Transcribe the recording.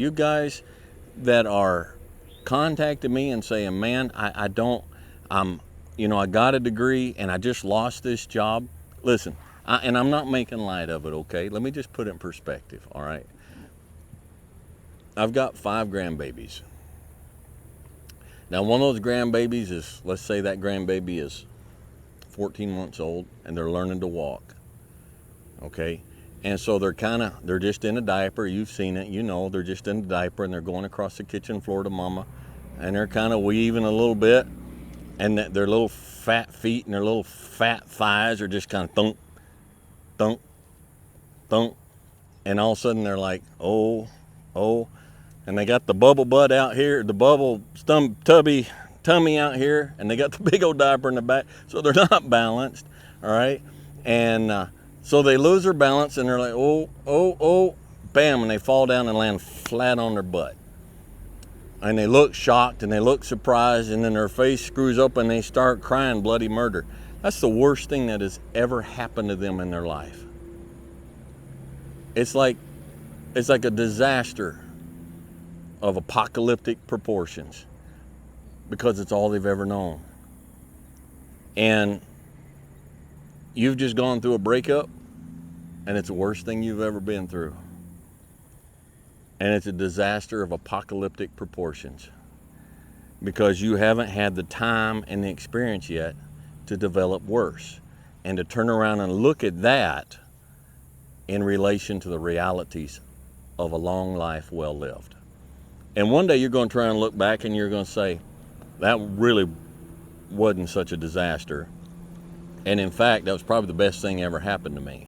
You guys that are contacting me and saying, man, I don't, I got a degree and I just lost this job. Listen, and I'm not making light of it, okay? Let me just put it in perspective, all right? I've got 5 grandbabies. Now, one of those grandbabies is, let's say that grandbaby is 14 months old and they're learning to walk, okay? And so they're just in a diaper. You've seen it, they're just in a diaper and they're going across the kitchen floor to mama and they're kind of weaving a little bit, and their little fat feet and their little fat thighs are just kind of thunk, thunk, thunk. And all of a sudden they're like, oh, and they got the bubble butt out here, the bubble tubby tummy out here, and they got the big old diaper in the back, so they're not balanced, all right? And so they lose their balance, and they're like, oh, bam, and they fall down and land flat on their butt. And they look shocked, and they look surprised, and then their face screws up, and they start crying bloody murder. That's the worst thing that has ever happened to them in their life. It's like a disaster of apocalyptic proportions because it's all they've ever known. And you've just gone through a breakup, and it's the worst thing you've ever been through. And it's a disaster of apocalyptic proportions because you haven't had the time and the experience yet to develop worse and to turn around and look at that in relation to the realities of a long life well lived. And one day you're going to try and look back and you're going to say, that really wasn't such a disaster. And in fact, that was probably the best thing ever happened to me.